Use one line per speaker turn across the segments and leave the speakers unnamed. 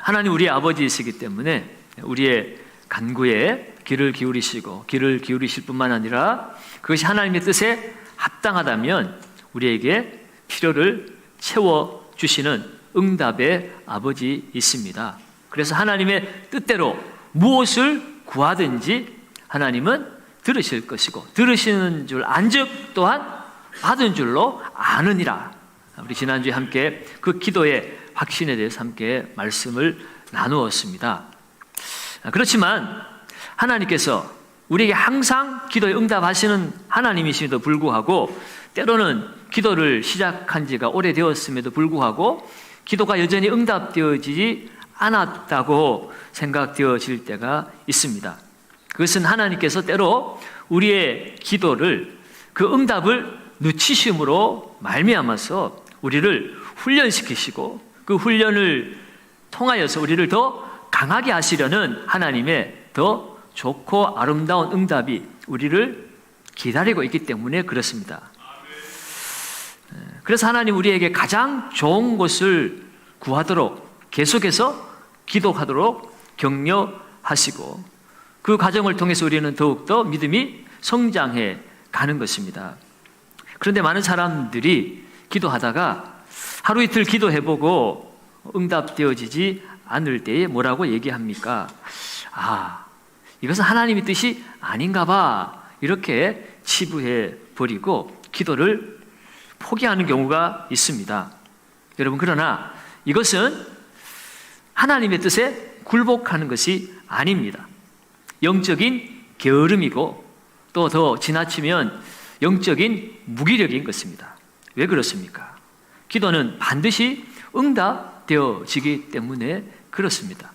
하나님 우리의 아버지이시기 때문에 우리의 간구에 귀를 기울이실 뿐만 아니라 그것이 하나님의 뜻에 합당하다면 우리에게 필요를 채워주시는 응답의 아버지이십니다. 그래서 하나님의 뜻대로 무엇을 구하든지 하나님은 들으실 것이고, 들으시는 줄 안즉 또한 받은 줄로 아느니라. 우리 지난주에 함께 그 기도의 확신에 대해서 함께 말씀을 나누었습니다. 그렇지만 하나님께서 우리에게 항상 기도에 응답하시는 하나님이심에도 불구하고, 때로는 기도를 시작한 지가 오래되었음에도 불구하고 기도가 여전히 응답되어지지 않았다고 생각되어질 때가 있습니다. 그것은 하나님께서 때로 우리의 기도를, 그 응답을 늦추심으로 말미암아서 우리를 훈련시키시고, 그 훈련을 통하여서 우리를 더 강하게 하시려는 하나님의 더 좋고 아름다운 응답이 우리를 기다리고 있기 때문에 그렇습니다. 그래서 하나님 우리에게 가장 좋은 것을 구하도록 계속해서 기도하도록 격려하시고, 그 과정을 통해서 우리는 더욱더 믿음이 성장해 가는 것입니다. 그런데 많은 사람들이 기도하다가 하루 이틀 기도해보고 응답되어지지 않을 때에 뭐라고 얘기합니까? 이것은 하나님의 뜻이 아닌가 봐, 이렇게 치부해 버리고 기도를 포기하는 경우가 있습니다. 여러분, 그러나 이것은 하나님의 뜻에 굴복하는 것이 아닙니다. 영적인 게으름이고, 또 더 지나치면 영적인 무기력인 것입니다. 왜 그렇습니까? 기도는 반드시 응답되어지기 때문에 그렇습니다.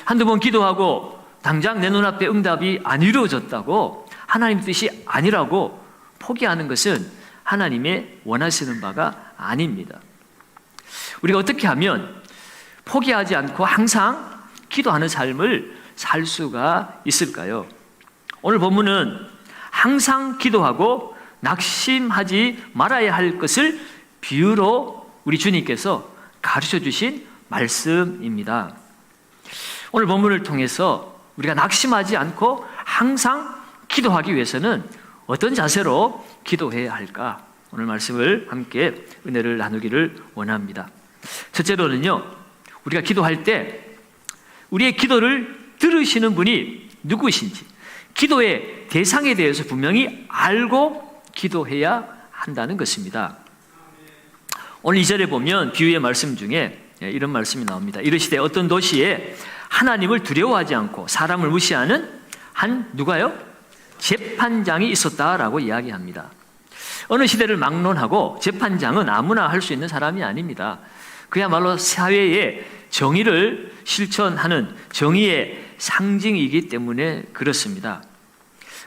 한두 번 기도하고 당장 내 눈앞에 응답이 안 이루어졌다고 하나님 뜻이 아니라고 포기하는 것은 하나님의 원하시는 바가 아닙니다. 우리가 어떻게 하면 포기하지 않고 항상 기도하는 삶을 살 수가 있을까요? 오늘 본문은 항상 기도하고 낙심하지 말아야 할 것을 비유로 우리 주님께서 가르쳐 주신 말씀입니다. 오늘 본문을 통해서 우리가 낙심하지 않고 항상 기도하기 위해서는 어떤 자세로 기도해야 할까? 오늘 말씀을 함께 은혜를 나누기를 원합니다. 첫째로는요, 우리가 기도할 때 우리의 기도를 들으시는 분이 누구신지, 기도의 대상에 대해서 분명히 알고 기도해야 한다는 것입니다. 오늘 2절에 보면 비유의 말씀 중에 이런 말씀이 나옵니다. 이르시되 어떤 도시에 하나님을 두려워하지 않고 사람을 무시하는 한 누가요? 재판장이 있었다라고 이야기합니다. 어느 시대를 막론하고 재판장은 아무나 할 수 있는 사람이 아닙니다. 그야말로 사회의 정의를 실천하는 정의의 상징이기 때문에 그렇습니다.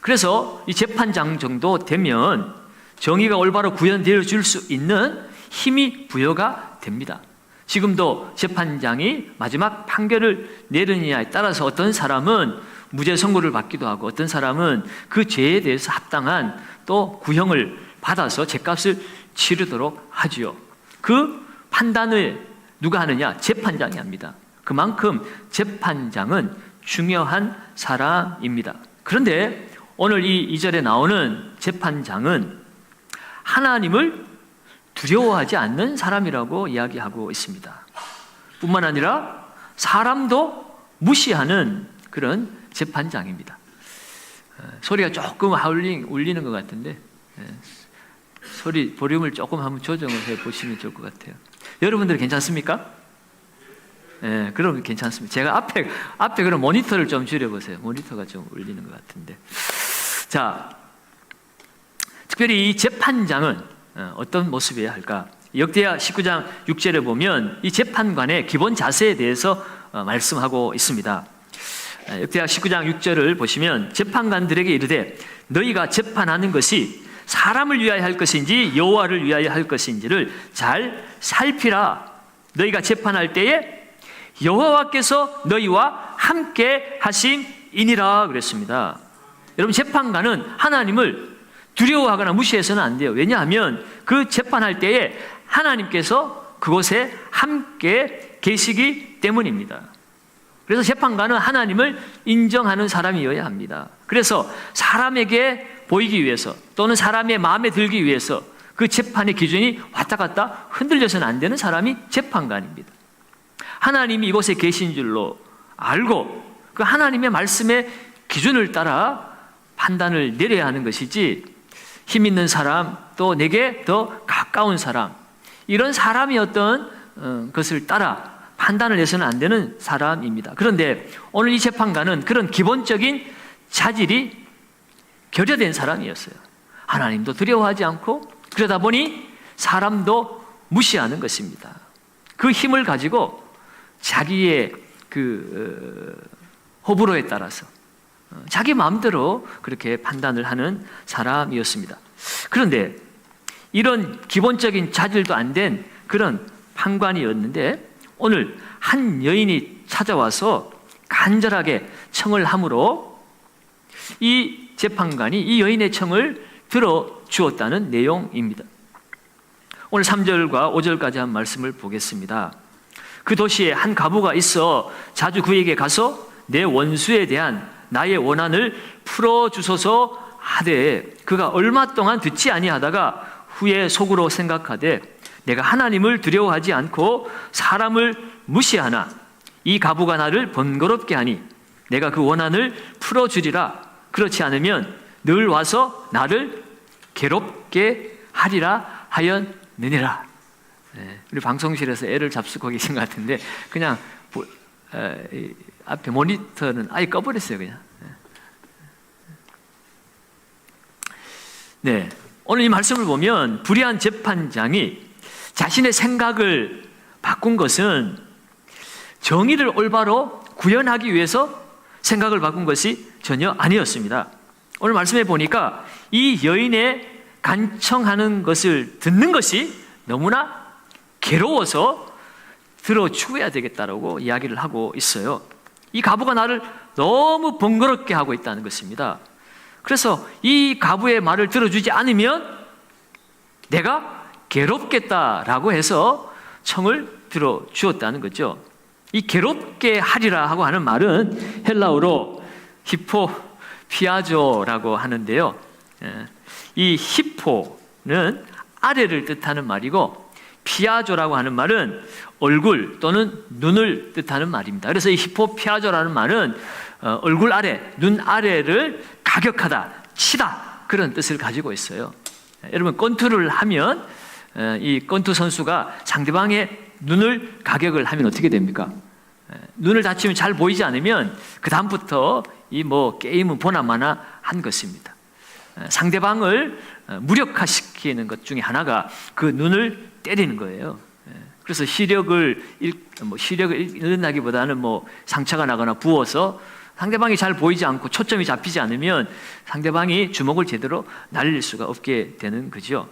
그래서 이 재판장 정도 되면 정의가 올바로 구현되어 줄 수 있는 힘이 부여가 됩니다. 지금도 재판장이 마지막 판결을 내리느냐에 따라서 어떤 사람은 무죄 선고를 받기도 하고, 어떤 사람은 그 죄에 대해서 합당한 또 구형을 받아서 죄값을 치르도록 하지요. 그 판단을 누가 하느냐? 재판장이 합니다. 그만큼 재판장은 중요한 사람입니다. 그런데 오늘 이 2절에 나오는 재판장은 하나님을 두려워하지 않는 사람이라고 이야기하고 있습니다. 뿐만 아니라 사람도 무시하는 그런 재판장입니다. 소리가 조금 울리는 것 같은데 소리 볼륨을 조금 한번 조정을 해보시면 좋을 것 같아요. 여러분들 괜찮습니까? 네, 그럼 괜찮습니다. 제가 앞에 그런 모니터를 좀 줄여보세요. 모니터가 좀 울리는 것 같은데. 자, 특별히 이 재판장은 어떤 모습이어야 할까? 역대하 19장 6절에 보면 이 재판관의 기본 자세에 대해서 말씀하고 있습니다. 역대하 19장 6절을 보시면 재판관들에게 이르되 너희가 재판하는 것이 사람을 위하여 할 것인지 여호와를 위하여 할 것인지를 잘 살피라. 너희가 재판할 때에 여호와께서 너희와 함께 하심이니라 그랬습니다. 여러분, 재판관은 하나님을 두려워하거나 무시해서는 안 돼요. 왜냐하면 그 재판할 때에 하나님께서 그곳에 함께 계시기 때문입니다. 그래서 재판관은 하나님을 인정하는 사람이어야 합니다. 그래서 사람에게 보이기 위해서 또는 사람의 마음에 들기 위해서 그 재판의 기준이 왔다 갔다 흔들려서는 안 되는 사람이 재판관입니다. 하나님이 이곳에 계신 줄로 알고 그 하나님의 말씀의 기준을 따라 판단을 내려야 하는 것이지, 힘 있는 사람 또 내게 더 가까운 사람, 이런 사람이 어떤 것을 따라 판단을 내서는 안 되는 사람입니다. 그런데 오늘 이 재판관은 그런 기본적인 자질이 결여된 사람이었어요. 하나님도 두려워하지 않고, 그러다 보니 사람도 무시하는 것입니다. 그 힘을 가지고 자기의 그 호불호에 따라서 자기 마음대로 그렇게 판단을 하는 사람이었습니다. 그런데 이런 기본적인 자질도 안 된 그런 판관이었는데, 오늘 한 여인이 찾아와서 간절하게 청을 함으로 이 재판관이 이 여인의 청을 들어주었다는 내용입니다. 오늘 3절과 5절까지 한 말씀을 보겠습니다. 그 도시에 한 과부가 있어 자주 그에게 가서 내 원수에 대한 나의 원한을 풀어주소서 하되, 그가 얼마 동안 듣지 아니하다가 후에 속으로 생각하되 내가 하나님을 두려워하지 않고 사람을 무시하나 이 과부가 나를 번거롭게 하니 내가 그 원한을 풀어주리라. 그렇지 않으면 늘 와서 나를 괴롭게 하리라 하였느니라. 우리 방송실에서 애를 잡수고 계신 것 같은데 그냥 앞에 모니터는 아예 꺼버렸어요. 그냥. 네, 오늘 이 말씀을 보면 불의한 재판장이 자신의 생각을 바꾼 것은 정의를 올바로 구현하기 위해서 생각을 바꾼 것이 전혀 아니었습니다. 오늘 말씀해 보니까 이 여인의 간청하는 것을 듣는 것이 너무나 괴로워서 들어 죽어야 되겠다라고 이야기를 하고 있어요. 이 과부가 나를 너무 번거롭게 하고 있다는 것입니다. 그래서 이 과부의 말을 들어주지 않으면 내가 괴롭겠다라고 해서 청을 들어주었다는 거죠. 이 괴롭게 하리라 하고 하는 말은 헬라어로 히포피아조라고 하는데요. 이 히포는 아래를 뜻하는 말이고 피아조라고 하는 말은 얼굴 또는 눈을 뜻하는 말입니다. 그래서 이 히포피아조라는 말은 얼굴 아래, 눈 아래를 가격하다, 치다, 그런 뜻을 가지고 있어요. 여러분, 권투를 하면 이 권투 선수가 상대방의 눈을 가격을 하면 어떻게 됩니까? 눈을 다치면 잘 보이지 않으면 그 다음부터 이 게임은 보나마나 한 것입니다. 상대방을 무력화시키는 것 중에 하나가 그 눈을 때리는 거예요. 그래서 시력을 잃는다기보다는 상처가 나거나 부어서 상대방이 잘 보이지 않고 초점이 잡히지 않으면 상대방이 주먹을 제대로 날릴 수가 없게 되는 거죠.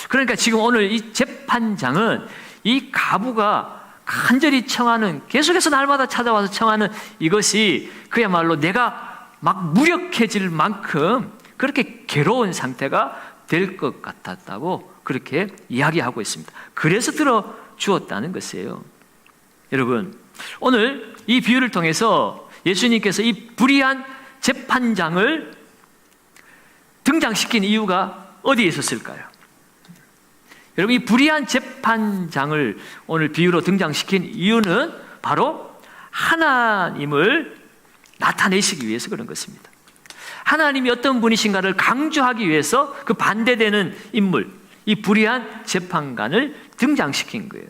그러니까 지금 오늘 이 재판장은 이 과부가 간절히 청하는, 계속해서 날마다 찾아와서 청하는 이것이 그야말로 내가 막 무력해질 만큼 그렇게 괴로운 상태가 될 것 같았다고 그렇게 이야기하고 있습니다. 그래서 들어주었다는 것이에요. 여러분, 오늘 이 비유를 통해서 예수님께서 이 불의한 재판장을 등장시킨 이유가 어디에 있었을까요? 여러분, 이 불의한 재판장을 오늘 비유로 등장시킨 이유는 바로 하나님을 나타내시기 위해서 그런 것입니다. 하나님이 어떤 분이신가를 강조하기 위해서 그 반대되는 인물, 이 불의한 재판관을 등장시킨 거예요.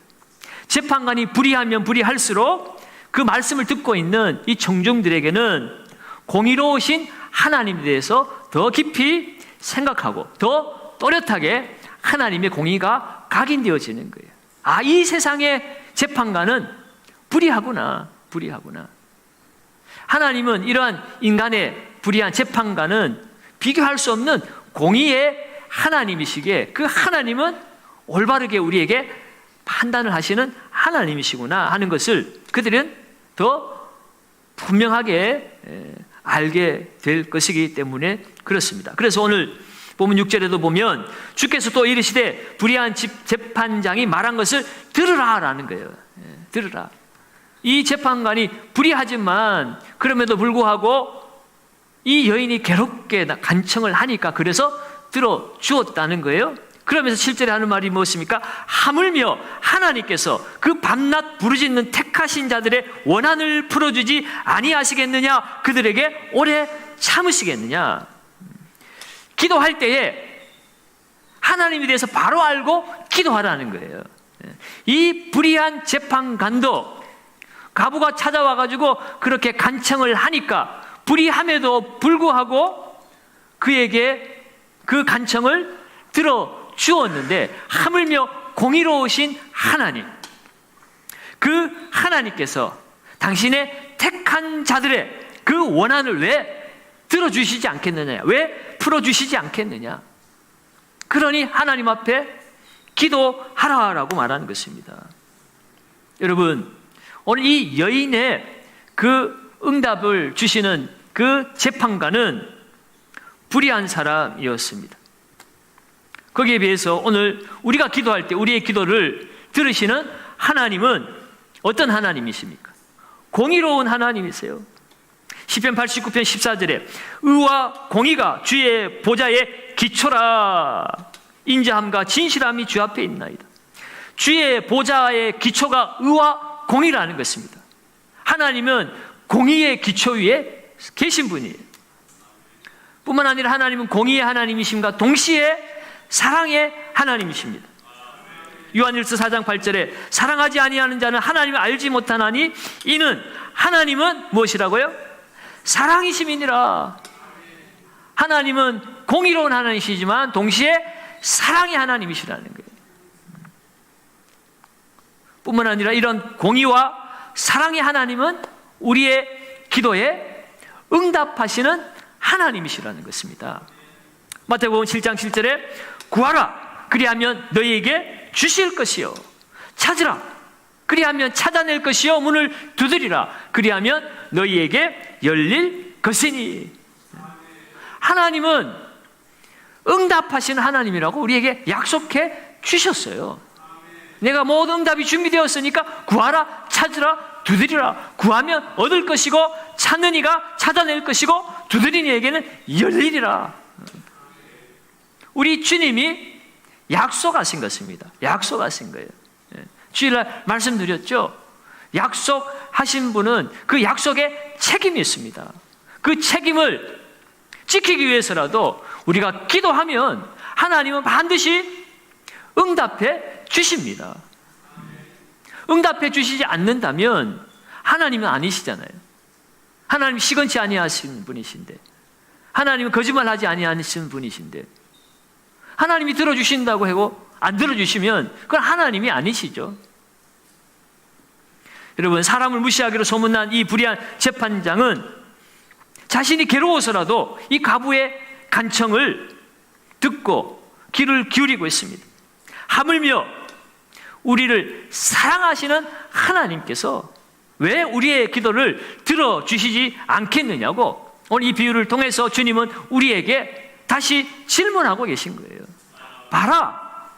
재판관이 불의하면 불의할수록 그 말씀을 듣고 있는 이 청중들에게는 공의로우신 하나님에 대해서 더 깊이 생각하고 더 또렷하게 하나님의 공의가 각인되어지는 거예요. 아, 이 세상의 재판관은 불의하구나. 하나님은 이러한 인간의 불의한 재판관은 비교할 수 없는 공의의 하나님이시기에 그 하나님은 올바르게 우리에게 판단을 하시는 하나님이시구나 하는 것을 그들은 더 분명하게 알게 될 것이기 때문에 그렇습니다. 그래서 오늘 본문 6절에도 보면 주께서 또 이르시되 불의한 재판장이 말한 것을 들으라라는 거예요. 들으라. 이 재판관이 불의하지만 그럼에도 불구하고 이 여인이 괴롭게 간청을 하니까 그래서 들어주었다는 거예요. 그러면서 7절에 하는 말이 무엇입니까? 하물며 하나님께서 그 밤낮 부르짖는 택하신 자들의 원한을 풀어주지 아니하시겠느냐? 그들에게 오래 참으시겠느냐? 기도할 때에 하나님에 대해서 바로 알고 기도하라는 거예요. 이 불의한 재판관도 가부가 찾아와가지고 그렇게 간청을 하니까 불의함에도 불구하고 그에게 그 간청을 들어주었는데 하물며 공의로우신 하나님, 그 하나님께서 당신의 택한 자들의 그 원한을 왜 들어주시지 않겠느냐? 왜 풀어주시지 않겠느냐? 그러니 하나님 앞에 기도하라라고 말하는 것입니다. 여러분, 오늘 이 여인의 그 응답을 주시는 그 재판관은 불의한 사람이었습니다. 거기에 비해서 오늘 우리가 기도할 때 우리의 기도를 들으시는 하나님은 어떤 하나님이십니까? 공의로운 하나님이세요. 시편 89편 14절에 의와 공의가 주의 보좌의 기초라, 인자함과 진실함이 주 앞에 있나이다. 주의 보좌의 기초가 의와 공의라는 것입니다. 하나님은 공의의 기초 위에 계신 분이에요. 뿐만 아니라 하나님은 공의의 하나님이심과 동시에 사랑의 하나님이십니다. 요한일서 4장 8절에 사랑하지 아니하는 자는 하나님을 알지 못하나니 이는 하나님은 무엇이라고요? 사랑이심이니라. 하나님은 공의로운 하나님이시지만 동시에 사랑의 하나님이시라는 거예요. 뿐만 아니라 이런 공의와 사랑의 하나님은 우리의 기도에 응답하시는 하나님이시라는 것입니다. 마태복음 7장 7절에 구하라 그리하면 너희에게 주실 것이요, 찾으라 그리하면 찾아낼 것이요, 문을 두드리라 그리하면 너희에게 열릴 것이니. 하나님은 응답하시는 하나님이라고 우리에게 약속해 주셨어요. 내가 모든 응답이 준비되었으니까 구하라, 찾으라, 두드리라. 구하면 얻을 것이고 찾는 이가 찾아낼 것이고 두드리는 이에게는 열리리라. 우리 주님이 약속하신 것입니다. 약속하신 거예요. 주일날 말씀드렸죠. 약속하신 분은 그 약속에 책임이 있습니다. 그 책임을 지키기 위해서라도 우리가 기도하면 하나님은 반드시 응답해 주십니다. 응답해 주시지 않는다면 하나님은 아니시잖아요. 하나님 시건치 아니하신 분이신데, 하나님은 거짓말하지 아니하신 분이신데, 하나님이 들어주신다고 하고 안 들어주시면 그건 하나님이 아니시죠. 여러분, 사람을 무시하기로 소문난 이 불의한 재판장은 자신이 괴로워서라도 이 가부의 간청을 듣고 귀를 기울이고 있습니다. 하물며 우리를 사랑하시는 하나님께서 왜 우리의 기도를 들어주시지 않겠느냐고 오늘 이 비유를 통해서 주님은 우리에게 다시 질문하고 계신 거예요. 봐라,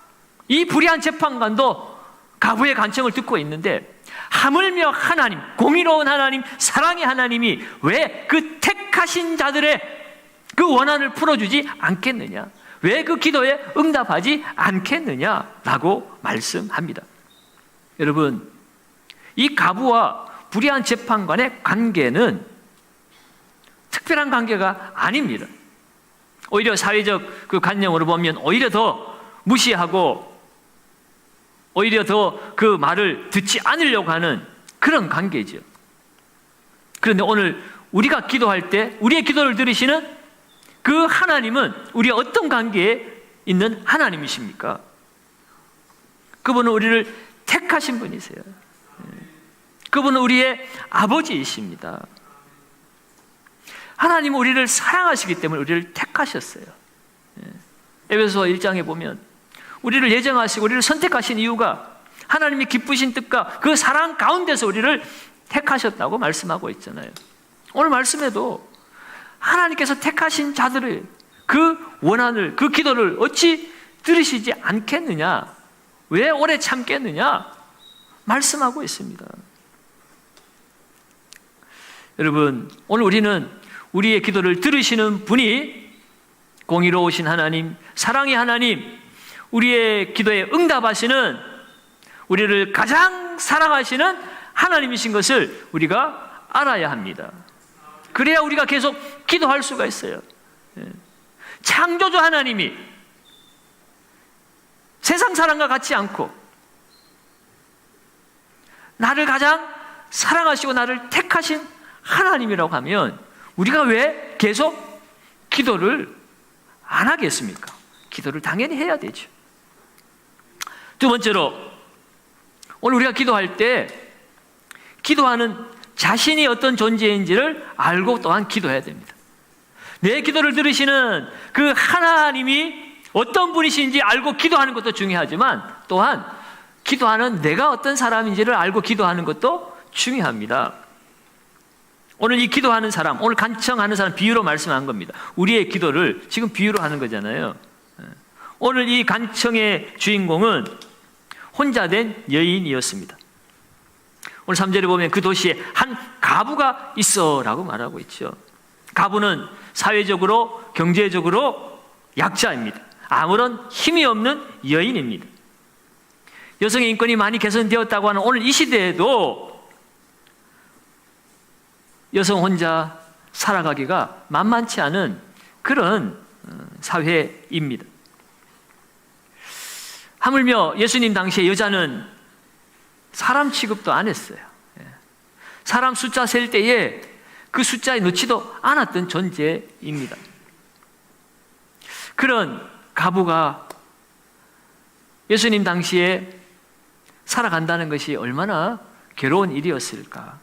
이 불의한 재판관도 가부의 간청을 듣고 있는데 하물며 하나님, 공의로운 하나님, 사랑의 하나님이 왜 그 택하신 자들의 그 원한을 풀어주지 않겠느냐? 왜 그 기도에 응답하지 않겠느냐라고 말씀합니다. 여러분, 이 가부와 불의한 재판관의 관계는 특별한 관계가 아닙니다. 오히려 사회적 그 관념으로 보면 오히려 더 무시하고 오히려 더 그 말을 듣지 않으려고 하는 그런 관계죠. 그런데 오늘 우리가 기도할 때 우리의 기도를 들으시는 그 하나님은 우리의 어떤 관계에 있는 하나님이십니까? 그분은 우리를 택하신 분이세요. 그분은 우리의 아버지이십니다. 하나님은 우리를 사랑하시기 때문에 우리를 택하셨어요. 에베소 1장에 보면 우리를 예정하시고 우리를 선택하신 이유가 하나님이 기쁘신 뜻과 그 사랑 가운데서 우리를 택하셨다고 말씀하고 있잖아요. 오늘 말씀에도 하나님께서 택하신 자들의 그 원한을, 그 기도를 어찌 들으시지 않겠느냐? 왜 오래 참겠느냐? 말씀하고 있습니다. 여러분, 오늘 우리는 우리의 기도를 들으시는 분이 공의로우신 하나님, 사랑의 하나님, 우리의 기도에 응답하시는, 우리를 가장 사랑하시는 하나님이신 것을 우리가 알아야 합니다. 그래야 우리가 계속 기도할 수가 있어요. 창조주 하나님이 세상 사람과 같지 않고 나를 가장 사랑하시고 나를 택하신 하나님이라고 하면 우리가 왜 계속 기도를 안 하겠습니까? 기도를 당연히 해야 되죠. 두 번째로, 오늘 우리가 기도할 때 기도하는 자신이 어떤 존재인지를 알고 또한 기도해야 됩니다. 내 기도를 들으시는 그 하나님이 어떤 분이신지 알고 기도하는 것도 중요하지만 또한 기도하는 내가 어떤 사람인지를 알고 기도하는 것도 중요합니다. 오늘 이 기도하는 사람, 오늘 간청하는 사람 비유로 말씀한 겁니다. 우리의 기도를 지금 비유로 하는 거잖아요. 오늘 이 간청의 주인공은 혼자 된 여인이었습니다. 오늘 3절에 보면 그 도시에 한 가부가 있어 라고 말하고 있죠. 가부는 사회적으로 경제적으로 약자입니다. 아무런 힘이 없는 여인입니다. 여성의 인권이 많이 개선되었다고 하는 오늘 이 시대에도 여성 혼자 살아가기가 만만치 않은 그런 사회입니다. 하물며 예수님 당시에 여자는 사람 취급도 안 했어요. 사람 숫자 셀 때에 그 숫자에 넣지도 않았던 존재입니다. 그런 가부가 예수님 당시에 살아간다는 것이 얼마나 괴로운 일이었을까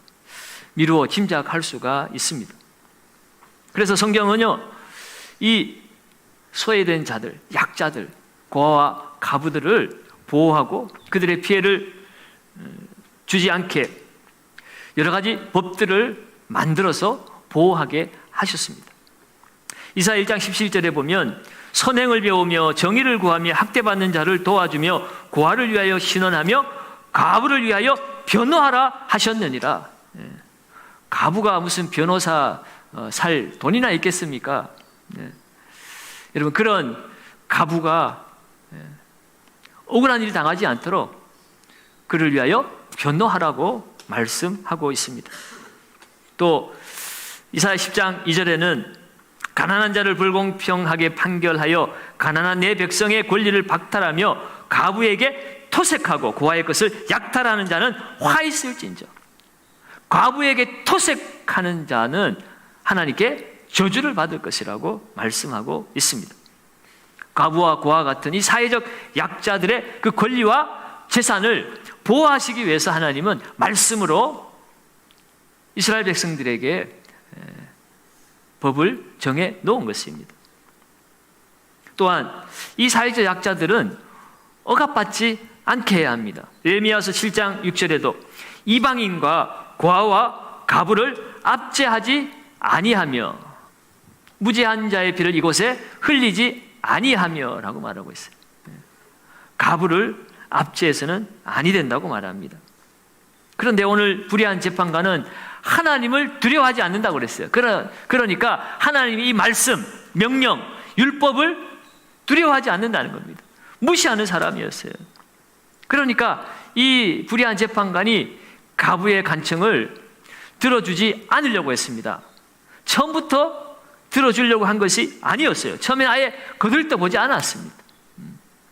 미루어 짐작할 수가 있습니다. 그래서 성경은요, 이 소외된 자들, 약자들, 고아와 가부들을 보호하고 그들의 피해를 주지 않게 여러 가지 법들을 만들어서 보호하게 하셨습니다. 이사야 1장 17절에 보면 선행을 배우며 정의를 구하며 학대받는 자를 도와주며 고아를 위하여 신원하며 가부를 위하여 변호하라 하셨느니라. 가부가 무슨 변호사 살 돈이나 있겠습니까? 여러분, 그런 가부가 억울한 일이 당하지 않도록 그를 위하여 변호하라고 말씀하고 있습니다. 또 이사야 10장 2절에는 가난한 자를 불공평하게 판결하여 가난한 내 백성의 권리를 박탈하며 가부에게 토색하고 고아의 것을 약탈하는 자는 화 있을진저. 과부에게 토색하는 자는 하나님께 저주를 받을 것이라고 말씀하고 있습니다. 과부와 고아 같은 이 사회적 약자들의 그 권리와 재산을 보호하시기 위해서 하나님은 말씀으로 이스라엘 백성들에게 법을 정해 놓은 것입니다. 또한 이 사회적 약자들은 억압받지 않게 해야 합니다. 예레미야서 7장 6절에도 이방인과 고아와 가부를 압제하지 아니하며 무죄한 자의 피를 이곳에 흘리지 아니하며 라고 말하고 있어요. 가부를 압제해서는 아니 된다고 말합니다. 그런데 오늘 불의한 재판관은 하나님을 두려워하지 않는다고 그랬어요. 그러니까 하나님이 이 말씀, 명령, 율법을 두려워하지 않는다는 겁니다. 무시하는 사람이었어요. 그러니까 이 불의한 재판관이 가부의 간청을 들어주지 않으려고 했습니다. 처음부터 들어주려고 한 것이 아니었어요. 처음에 아예 거들떠보지 않았습니다.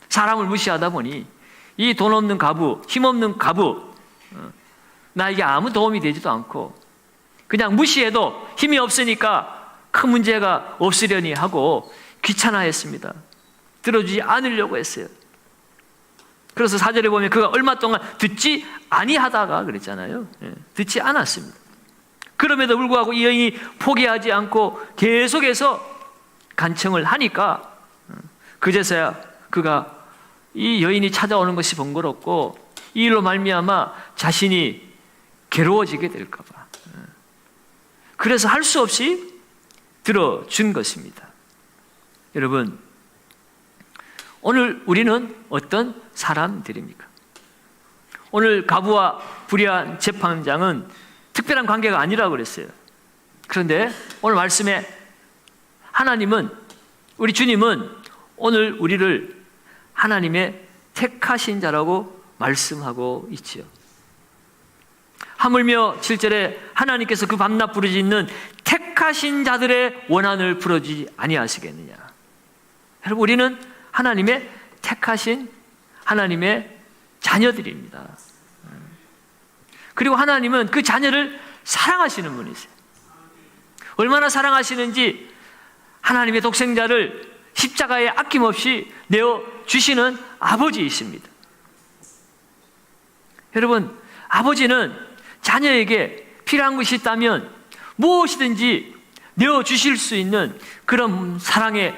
사람을 무시하다 보니 이 돈 없는 가부, 힘 없는 가부, 나에게 아무 도움이 되지도 않고 그냥 무시해도 힘이 없으니까 큰 문제가 없으려니 하고 귀찮아했습니다. 들어주지 않으려고 했어요. 그래서 4절에 보면 그가 얼마 동안 듣지 아니하다가 그랬잖아요. 듣지 않았습니다. 그럼에도 불구하고 이 여인이 포기하지 않고 계속해서 간청을 하니까 그제서야 그가 이 여인이 찾아오는 것이 번거롭고 이 일로 말미암아 자신이 괴로워지게 될까 봐 그래서 할 수 없이 들어준 것입니다. 여러분, 오늘 우리는 어떤 사람들입니까? 오늘 가부와 불의한 재판장은 특별한 관계가 아니라고 그랬어요. 그런데 오늘 말씀에 하나님은, 우리 주님은 오늘 우리를 하나님의 택하신 자라고 말씀하고 있지요. 하물며 7절에 하나님께서 그 밤낮 부르짖는 택하신 자들의 원한을 풀어주지 아니하시겠느냐. 여러분, 우리는 하나님의 택하신 하나님의 자녀들입니다. 그리고 하나님은 그 자녀를 사랑하시는 분이세요. 얼마나 사랑하시는지 하나님의 독생자를 십자가에 아낌없이 내어주시는 아버지이십니다. 여러분, 아버지는 자녀에게 필요한 것이 있다면 무엇이든지 내어주실 수 있는 그런 사랑의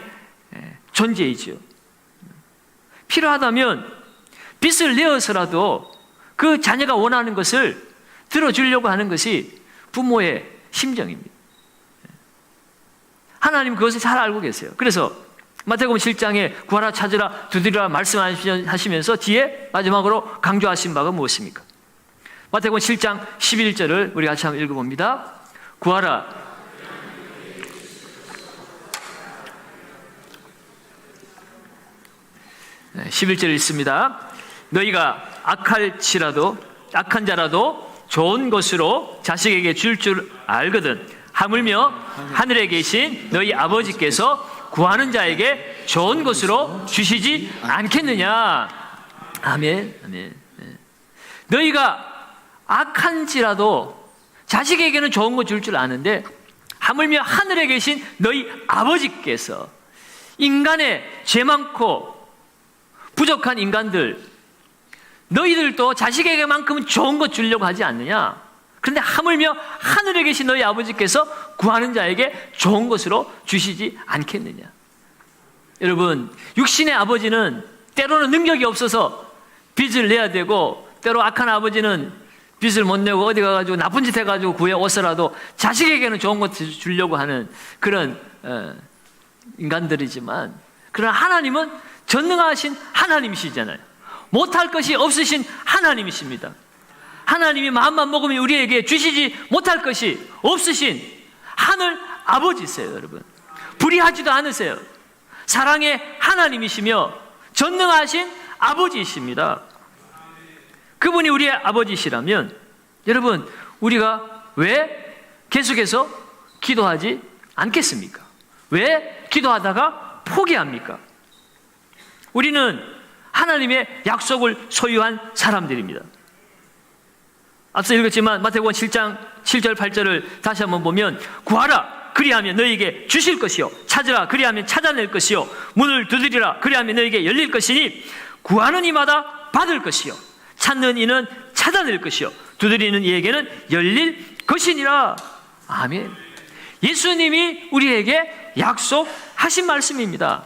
존재이지요. 필요하다면 빚을 내어서라도 그 자녀가 원하는 것을 들어주려고 하는 것이 부모의 심정입니다. 하나님 그것을 잘 알고 계세요. 그래서 마태복음 7장에 구하라 찾으라 두드리라 말씀하시면서 뒤에 마지막으로 강조하신 바가 무엇입니까? 마태복음 7장 11절을 우리 같이 한번 읽어봅니다. 구하라. 11절 읽습니다. 너희가 악한 자라도 좋은 것으로 자식에게 줄 알거든. 하물며 하늘에 계신 너희 아버지께서 구하는 자에게 좋은 것으로 주시지 않겠느냐. 아멘. 아멘. 너희가 악한지라도 자식에게는 좋은 거 줄 줄 아는데, 하물며 하늘에 계신 너희 아버지께서 인간의 죄 많고 부족한 인간들, 너희들도 자식에게만큼은 좋은 것 주려고 하지 않느냐. 그런데 하물며 하늘에 계신 너희 아버지께서 구하는 자에게 좋은 것으로 주시지 않겠느냐. 여러분, 육신의 아버지는 때로는 능력이 없어서 빚을 내야 되고, 때로 악한 아버지는 빚을 못 내고 어디 가가지고 나쁜 짓 해가지고 구해오서라도 자식에게는 좋은 것 주려고 하는 그런 인간들이지만, 그러나 하나님은 전능하신 하나님이시잖아요. 못할 것이 없으신 하나님이십니다. 하나님이 마음만 먹으면 우리에게 주시지 못할 것이 없으신 하늘 아버지세요. 여러분, 불의하지도 않으세요. 사랑의 하나님이시며 전능하신 아버지이십니다. 그분이 우리의 아버지시라면, 여러분, 우리가 왜 계속해서 기도하지 않겠습니까? 왜 기도하다가 포기합니까? 우리는 하나님의 약속을 소유한 사람들입니다. 앞서 읽었지만 마태복음 7장 7절 8절을 다시 한번 보면, 구하라 그리하면 너희에게 주실 것이요, 찾으라 그리하면 찾아낼 것이요, 문을 두드리라 그리하면 너희에게 열릴 것이니 구하는 이마다 받을 것이요, 찾는 이는 찾아낼 것이요, 두드리는 이에게는 열릴 것이니라. 아멘. 예수님이 우리에게 약속하신 말씀입니다.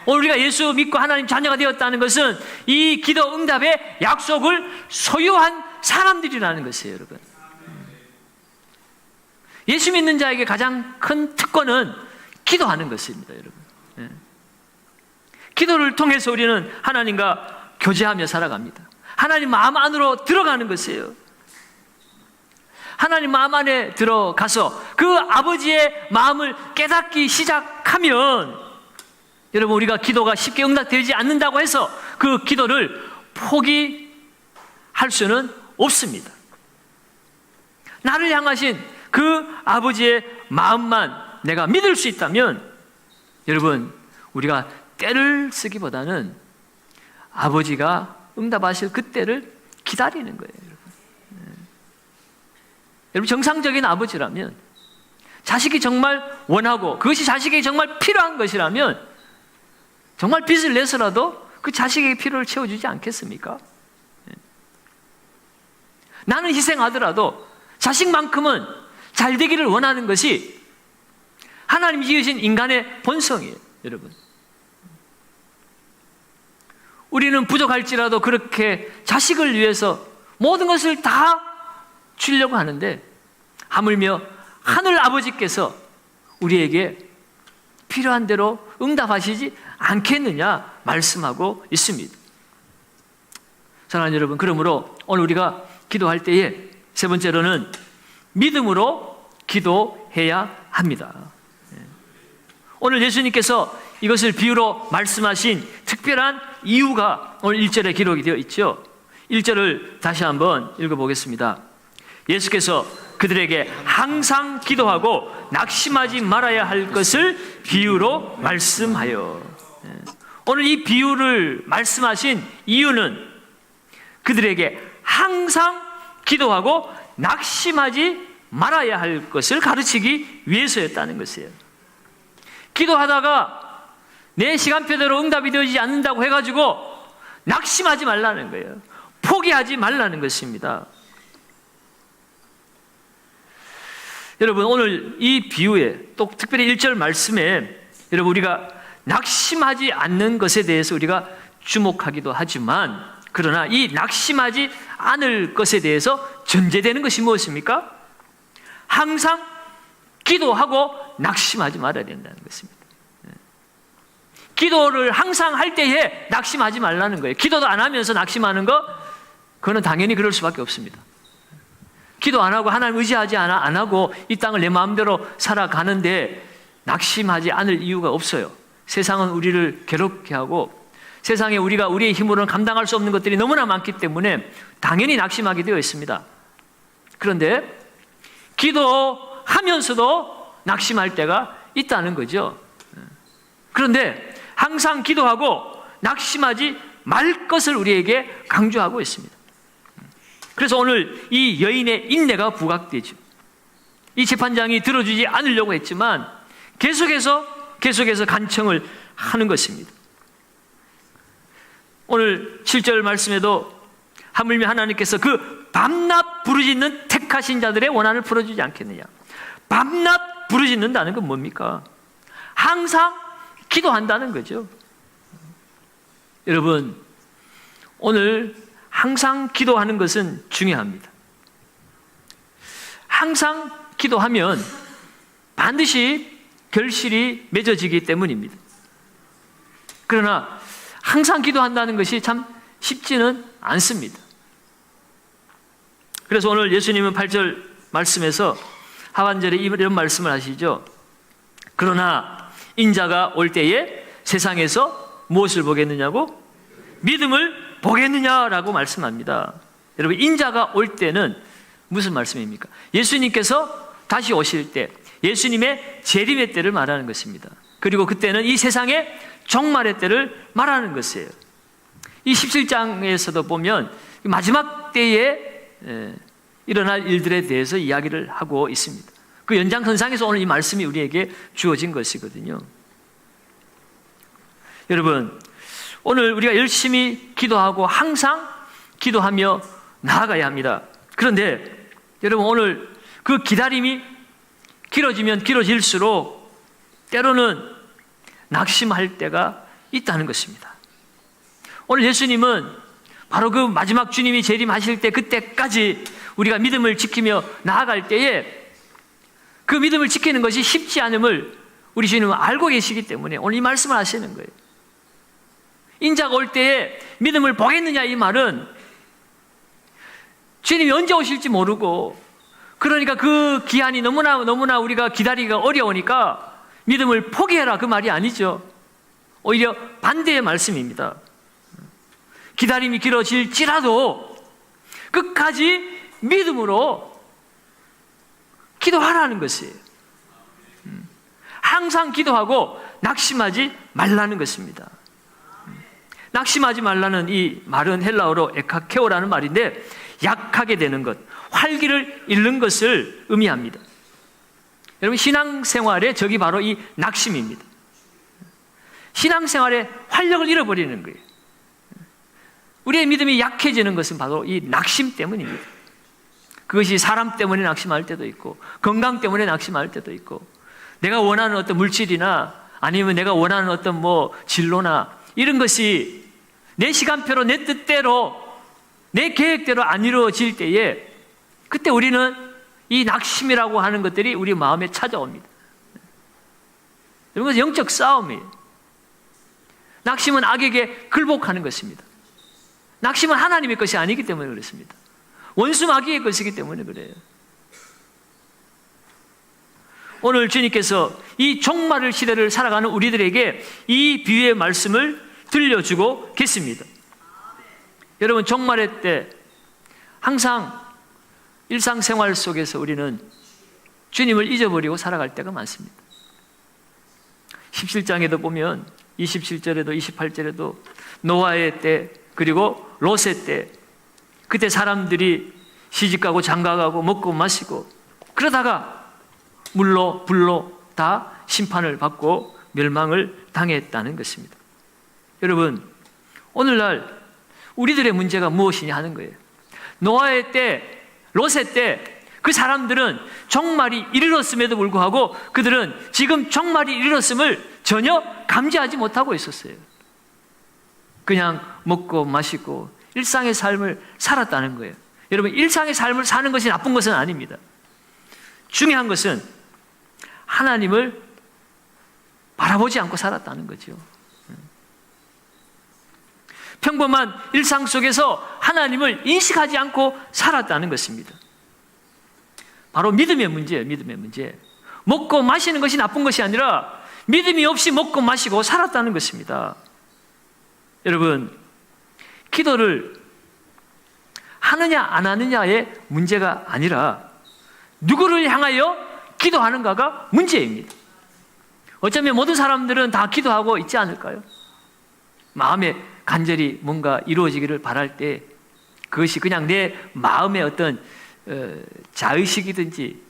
오늘 우리가 예수 믿고 하나님 자녀가 되었다는 것은 이 기도 응답의 약속을 소유한 사람들이라는 것이에요. 여러분, 예수 믿는 자에게 가장 큰 특권은 기도하는 것입니다. 여러분, 기도를 통해서 우리는 하나님과 교제하며 살아갑니다. 하나님 마음 안으로 들어가는 것이에요. 하나님 마음 안에 들어가서 그 아버지의 마음을 깨닫기 시작하면, 여러분, 우리가 기도가 쉽게 응답되지 않는다고 해서 그 기도를 포기할 수는 없습니다. 나를 향하신 그 아버지의 마음만 내가 믿을 수 있다면, 여러분, 우리가 때를 쓰기보다는 아버지가 응답하실 그 때를 기다리는 거예요. 여러분, 정상적인 아버지라면, 자식이 정말 원하고 그것이 자식에게 정말 필요한 것이라면 정말 빚을 내서라도 그 자식에게 필요를 채워주지 않겠습니까? 나는 희생하더라도 자식만큼은 잘 되기를 원하는 것이 하나님 지으신 인간의 본성이에요. 여러분, 우리는 부족할지라도 그렇게 자식을 위해서 모든 것을 다 주려고 하는데, 하물며 하늘 아버지께서 우리에게 필요한 대로 응답하시지 않겠느냐 말씀하고 있습니다. 사랑하는 여러분, 그러므로 오늘 우리가 기도할 때에 세 번째로는 믿음으로 기도해야 합니다. 오늘 예수님께서 이것을 비유로 말씀하신 특별한 이유가 오늘 1절에 기록이 되어 있죠. 1절을 다시 한번 읽어보겠습니다. 예수께서 그들에게 항상 기도하고 낙심하지 말아야 할 것을 비유로 말씀하여. 오늘 이 비유를 말씀하신 이유는 그들에게 항상 기도하고 낙심하지 말아야 할 것을 가르치기 위해서였다는 것이에요. 기도하다가 내 시간표대로 응답이 되지 않는다고 해가지고 낙심하지 말라는 거예요. 포기하지 말라는 것입니다. 여러분, 오늘 이 비유에 또 특별히 1절 말씀에 여러분 우리가 낙심하지 않는 것에 대해서 우리가 주목하기도 하지만, 그러나 이 낙심하지 않을 것에 대해서 전제되는 것이 무엇입니까? 항상 기도하고 낙심하지 말아야 된다는 것입니다. 기도를 항상 할 때에 낙심하지 말라는 거예요. 기도도 안 하면서 낙심하는 거, 그거는 당연히 그럴 수밖에 없습니다. 기도 안 하고 하나님 의지하지 안 하고 이 땅을 내 마음대로 살아가는데 낙심하지 않을 이유가 없어요. 세상은 우리를 괴롭게 하고 세상에 우리가 우리의 힘으로는 감당할 수 없는 것들이 너무나 많기 때문에 당연히 낙심하게 되어 있습니다. 그런데 기도하면서도 낙심할 때가 있다는 거죠. 그런데 항상 기도하고 낙심하지 말 것을 우리에게 강조하고 있습니다. 그래서 오늘 이 여인의 인내가 부각되죠. 이 재판장이 들어주지 않으려고 했지만 계속해서 간청을 하는 것입니다. 오늘 7절 말씀에도 하물며 하나님께서 그 밤낮 부르짖는 택하신 자들의 원한을 풀어주지 않겠느냐. 밤낮 부르짖는다는 건 뭡니까? 항상 기도한다는 거죠. 여러분, 오늘 항상 기도하는 것은 중요합니다. 항상 기도하면 반드시 결실이 맺어지기 때문입니다. 그러나 항상 기도한다는 것이 참 쉽지는 않습니다. 그래서 오늘 예수님은 8절 말씀에서 하반절에 이런 말씀을 하시죠. 그러나 인자가 올 때에 세상에서 무엇을 보겠느냐고? 믿음을 보겠느냐라고 말씀합니다. 여러분, 인자가 올 때는 무슨 말씀입니까? 예수님께서 다시 오실 때, 예수님의 재림의 때를 말하는 것입니다. 그리고 그때는 이 세상의 종말의 때를 말하는 것이에요. 이 17장에서도 보면 마지막 때에 일어날 일들에 대해서 이야기를 하고 있습니다. 그 연장선상에서 오늘 이 말씀이 우리에게 주어진 것이거든요. 여러분, 오늘 우리가 열심히 기도하고 항상 기도하며 나아가야 합니다. 그런데 여러분, 오늘 그 기다림이 길어지면 길어질수록 때로는 낙심할 때가 있다는 것입니다. 오늘 예수님은 바로 그 마지막 주님이 재림하실 때 그때까지 우리가 믿음을 지키며 나아갈 때에 그 믿음을 지키는 것이 쉽지 않음을 우리 주님은 알고 계시기 때문에 오늘 이 말씀을 하시는 거예요. 인자가 올 때에 믿음을 보겠느냐, 이 말은 주님이 언제 오실지 모르고, 그러니까 그 기한이 너무나 우리가 기다리기가 어려우니까 믿음을 포기해라, 그 말이 아니죠. 오히려 반대의 말씀입니다. 기다림이 길어질지라도 끝까지 믿음으로 기도하라는 것이에요. 항상 기도하고 낙심하지 말라는 것입니다. 낙심하지 말라는 이 말은 헬라어로 에카케오라는 말인데 약하게 되는 것, 활기를 잃는 것을 의미합니다. 여러분, 신앙생활의 적이 바로 이 낙심입니다. 신앙생활의 활력을 잃어버리는 거예요. 우리의 믿음이 약해지는 것은 바로 이 낙심 때문입니다. 그것이 사람 때문에 낙심할 때도 있고, 건강 때문에 낙심할 때도 있고, 내가 원하는 어떤 물질이나 아니면 내가 원하는 어떤 진로나 이런 것이 내 시간표로, 내 뜻대로, 내 계획대로 안 이루어질 때에 그때 우리는 이 낙심이라고 하는 것들이 우리 마음에 찾아옵니다. 이런 것은 영적 싸움이에요. 낙심은 악에게 굴복하는 것입니다. 낙심은 하나님의 것이 아니기 때문에 그렇습니다. 원수 마귀의 것이기 때문에 그래요. 오늘 주님께서 이 종말 시대를 살아가는 우리들에게 이 비유의 말씀을 들려주고 계십니다. 여러분, 종말의 때 항상 일상생활 속에서 우리는 주님을 잊어버리고 살아갈 때가 많습니다. 17장에도 보면 27절에도 28절에도 노아의 때, 그리고 롯의 때, 그때 사람들이 시집가고 장가가고 먹고 마시고 그러다가 물로 불로 다 심판을 받고 멸망을 당했다는 것입니다. 여러분, 오늘날 우리들의 문제가 무엇이냐 하는 거예요. 노아의 때, 롯의 때 그 사람들은 종말이 이르렀음에도 불구하고 그들은 지금 종말이 이르렀음을 전혀 감지하지 못하고 있었어요. 그냥 먹고 마시고 일상의 삶을 살았다는 거예요. 여러분, 일상의 삶을 사는 것이 나쁜 것은 아닙니다. 중요한 것은 하나님을 바라보지 않고 살았다는 거죠. 평범한 일상 속에서 하나님을 인식하지 않고 살았다는 것입니다. 바로 믿음의 문제예요. 믿음의 문제. 먹고 마시는 것이 나쁜 것이 아니라 믿음이 없이 먹고 마시고 살았다는 것입니다. 여러분, 기도를 하느냐 안 하느냐의 문제가 아니라 누구를 향하여 기도하는가가 문제입니다. 어쩌면 모든 사람들은 다 기도하고 있지 않을까요? 마음에 간절히 뭔가 이루어지기를 바랄 때 그것이 그냥 내 마음의 어떤 자의식이든지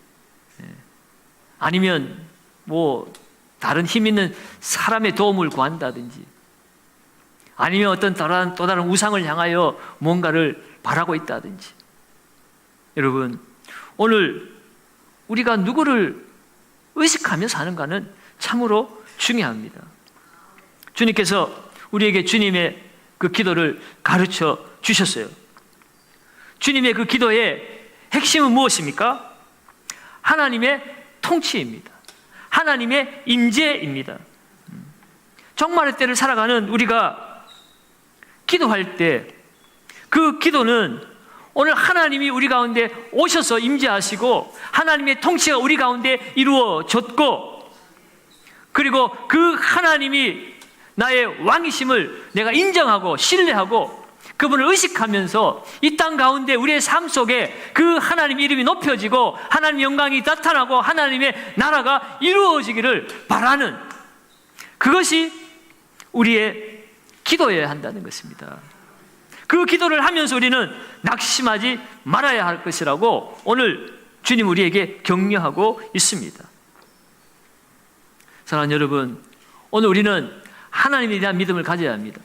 아니면 뭐 다른 힘 있는 사람의 도움을 구한다든지 아니면 어떤 또 다른 우상을 향하여 뭔가를 바라고 있다든지. 여러분, 오늘 우리가 누구를 의식하며 사는가는 참으로 중요합니다. 주님께서 우리에게 주님의 그 기도를 가르쳐 주셨어요. 주님의 그 기도의 핵심은 무엇입니까? 하나님의 통치입니다. 하나님의 임재입니다. 종말의 때를 살아가는 우리가 기도할 때 그 기도는 오늘 하나님이 우리 가운데 오셔서 임재하시고 하나님의 통치가 우리 가운데 이루어졌고 그리고 그 하나님이 나의 왕이심을 내가 인정하고 신뢰하고 그분을 의식하면서 이 땅 가운데 우리의 삶 속에 그 하나님 이름이 높여지고 하나님 영광이 나타나고 하나님의 나라가 이루어지기를 바라는 그것이 우리의 기도여야 한다는 것입니다. 그 기도를 하면서 우리는 낙심하지 말아야 할 것이라고 오늘 주님 우리에게 격려하고 있습니다. 사랑하는 여러분, 오늘 우리는 하나님에 대한 믿음을 가져야 합니다.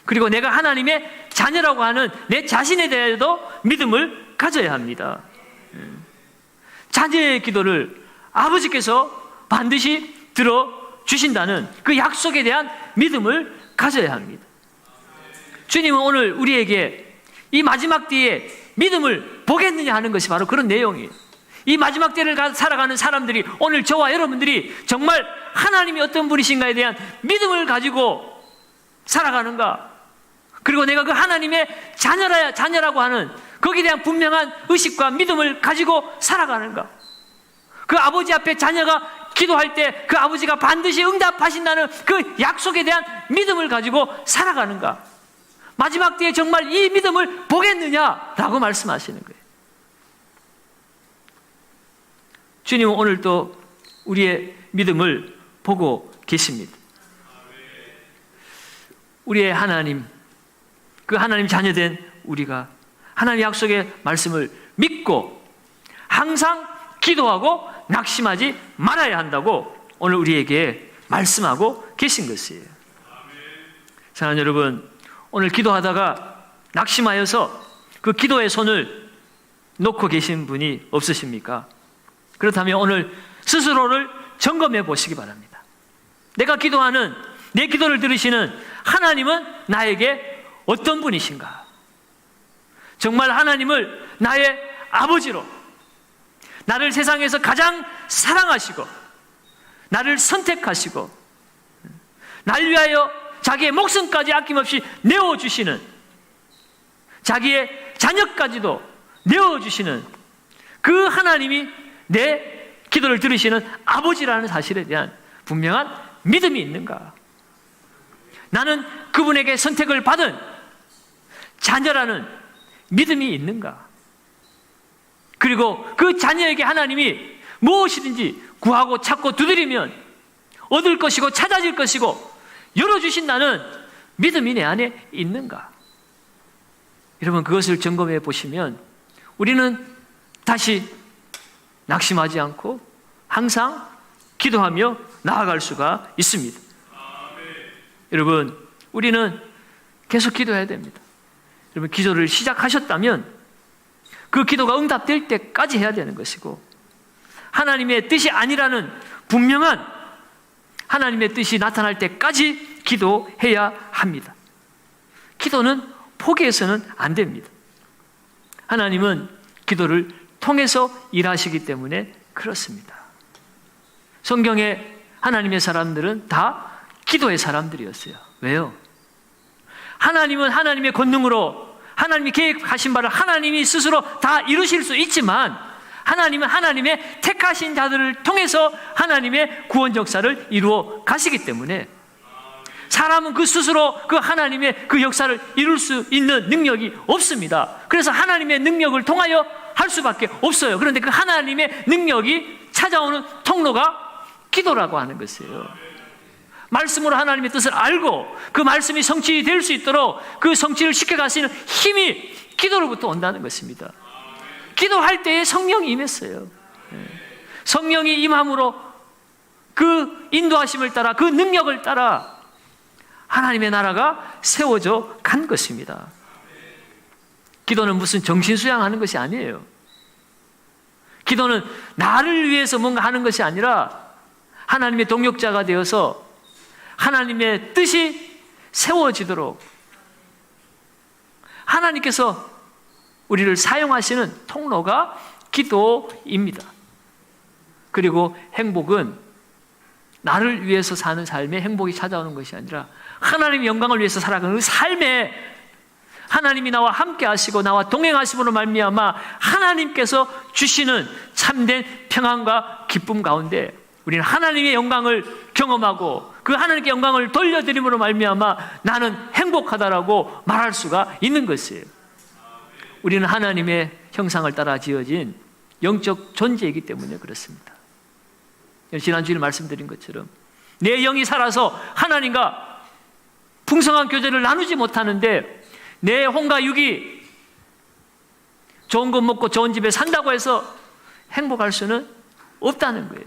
그리고 내가 하나님의 자녀라고 하는 내 자신에 대해서도 믿음을 가져야 합니다. 자녀의 기도를 아버지께서 반드시 들어주신다는 그 약속에 대한 믿음을 가져야 합니다. 주님은 오늘 우리에게 이 마지막 때에 믿음을 보겠느냐 하는 것이 바로 그런 내용이에요. 이 마지막 때를 살아가는 사람들이 오늘 저와 여러분들이 정말 하나님이 어떤 분이신가에 대한 믿음을 가지고 살아가는가, 그리고 내가 그 하나님의 자녀라고 하는 거기에 대한 분명한 의식과 믿음을 가지고 살아가는가, 그 아버지 앞에 자녀가 기도할 때 그 아버지가 반드시 응답하신다는 그 약속에 대한 믿음을 가지고 살아가는가, 마지막 때에 정말 이 믿음을 보겠느냐라고 말씀하시는 거예요. 주님은 오늘도 우리의 믿음을 보고 계십니다. 우리의 하나님, 그 하나님 자녀된 우리가 하나님 약속의 말씀을 믿고 항상 기도하고 낙심하지 말아야 한다고 오늘 우리에게 말씀하고 계신 것이에요. 사랑하는 여러분, 오늘 기도하다가 낙심하여서 그 기도의 손을 놓고 계신 분이 없으십니까? 그렇다면 오늘 스스로를 점검해 보시기 바랍니다. 내가 기도하는, 내 기도를 들으시는 하나님은 나에게 어떤 분이신가? 정말 하나님을 나의 아버지로, 나를 세상에서 가장 사랑하시고 나를 선택하시고 날 위하여 자기의 목숨까지 아낌없이 내어주시는, 자기의 자녀까지도 내어주시는 그 하나님이 내 기도를 들으시는 아버지라는 사실에 대한 분명한 믿음이 있는가? 나는 그분에게 선택을 받은 자녀라는 믿음이 있는가? 그리고 그 자녀에게 하나님이 무엇이든지 구하고 찾고 두드리면 얻을 것이고 찾아질 것이고 열어주신다는 믿음이 내 안에 있는가? 여러분, 그것을 점검해 보시면 우리는 다시 낙심하지 않고 항상 기도하며 나아갈 수가 있습니다. 여러분, 우리는 계속 기도해야 됩니다. 여러분, 기도를 시작하셨다면 그 기도가 응답될 때까지 해야 되는 것이고, 하나님의 뜻이 아니라는 분명한 하나님의 뜻이 나타날 때까지 기도해야 합니다. 기도는 포기해서는 안 됩니다. 하나님은 기도를 통해서 일하시기 때문에 그렇습니다. 성경에 하나님의 사람들은 다 기도의 사람들이었어요. 왜요? 하나님은 하나님의 권능으로 하나님이 계획하신 바를 하나님이 스스로 다 이루실 수 있지만, 하나님은 하나님의 택하신 자들을 통해서 하나님의 구원 역사를 이루어 가시기 때문에, 사람은 그 스스로 그 하나님의 그 역사를 이룰 수 있는 능력이 없습니다. 그래서 하나님의 능력을 통하여 할 수밖에 없어요. 그런데 그 하나님의 능력이 찾아오는 통로가 기도라고 하는 것이에요. 말씀으로 하나님의 뜻을 알고 그 말씀이 성취될 수 있도록 그 성취를 시켜가시는 힘이 기도로부터 온다는 것입니다. 기도할 때에 성령이 임했어요. 성령이 임함으로 그 인도하심을 따라, 그 능력을 따라 하나님의 나라가 세워져 간 것입니다. 기도는 무슨 정신수양하는 것이 아니에요. 기도는 나를 위해서 뭔가 하는 것이 아니라 하나님의 동역자가 되어서 하나님의 뜻이 세워지도록 하나님께서 우리를 사용하시는 통로가 기도입니다. 그리고 행복은 나를 위해서 사는 삶에 행복이 찾아오는 것이 아니라 하나님의 영광을 위해서 살아가는 그 삶에 하나님이 나와 함께 하시고 나와 동행하심으로 말미암아 하나님께서 주시는 참된 평안과 기쁨 가운데 우리는 하나님의 영광을 경험하고 그 하나님께 영광을 돌려드림으로 말미암아 나는 행복하다라고 말할 수가 있는 것이에요. 우리는 하나님의 형상을 따라 지어진 영적 존재이기 때문에 그렇습니다. 지난주에 말씀드린 것처럼 내 영이 살아서 하나님과 풍성한 교제를 나누지 못하는데 내 혼과 육이 좋은 것 먹고 좋은 집에 산다고 해서 행복할 수는 없다는 거예요.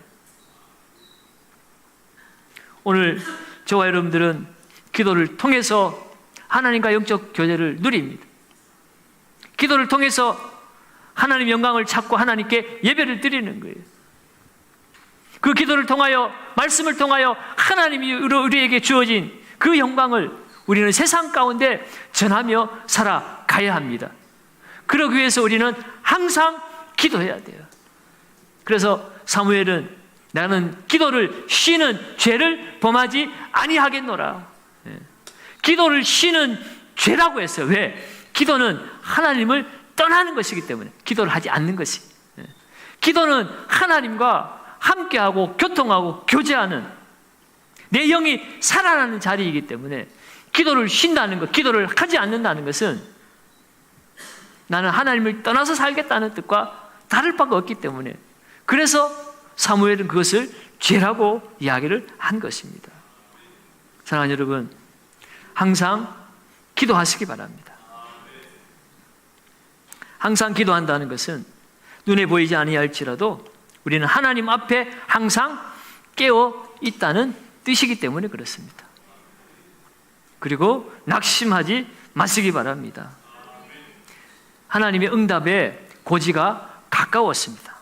오늘 저와 여러분들은 기도를 통해서 하나님과 영적 교제를 누립니다. 기도를 통해서 하나님의 영광을 찾고 하나님께 예배를 드리는 거예요. 그 기도를 통하여, 말씀을 통하여 하나님이 우리에게 주어진 그 영광을 우리는 세상 가운데 전하며 살아가야 합니다. 그러기 위해서 우리는 항상 기도해야 돼요. 그래서 사무엘은 나는 기도를 쉬는 죄를 범하지 아니하겠노라. 기도를 쉬는 죄라고 했어요. 왜? 기도는 하나님을 떠나는 것이기 때문에 기도를 하지 않는 것이. 기도는 하나님과 함께하고 교통하고 교제하는 내 영이 살아나는 자리이기 때문에 기도를 쉰다는 것, 기도를 하지 않는다는 것은 나는 하나님을 떠나서 살겠다는 뜻과 다를 바가 없기 때문에 그래서 사무엘은 그것을 죄라고 이야기를 한 것입니다. 사랑하는 여러분, 항상 기도하시기 바랍니다. 항상 기도한다는 것은 눈에 보이지 아니할지라도 우리는 하나님 앞에 항상 깨어 있다는 뜻이기 때문에 그렇습니다. 그리고 낙심하지 마시기 바랍니다. 하나님의 응답에 고지가 가까웠습니다.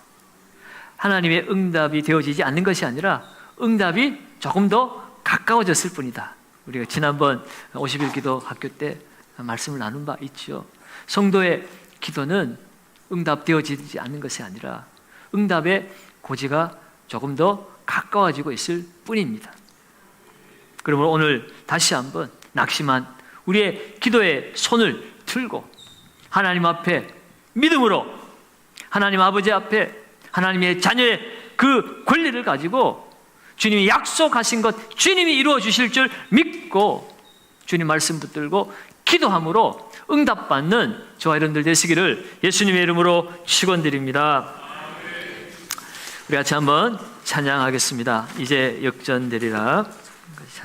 하나님의 응답이 되어지지 않는 것이 아니라 응답이 조금 더 가까워졌을 뿐이다. 우리가 지난번 50일 기도 학교 때 말씀을 나눈 바 있죠. 성도의 기도는 응답되어지지 않는 것이 아니라 응답의 고지가 조금 더 가까워지고 있을 뿐입니다. 그러므로 오늘 다시 한번 낙심한 우리의 기도의 손을 들고 하나님 앞에 믿음으로 하나님 아버지 앞에 하나님의 자녀의 그 권리를 가지고 주님이 약속하신 것 주님이 이루어 주실 줄 믿고 주님 말씀 붙들고 기도함으로 응답받는 저와 여러분들 되시기를 예수님의 이름으로 축원드립니다. 우리 같이 한번 찬양하겠습니다. 이제 역전되리라.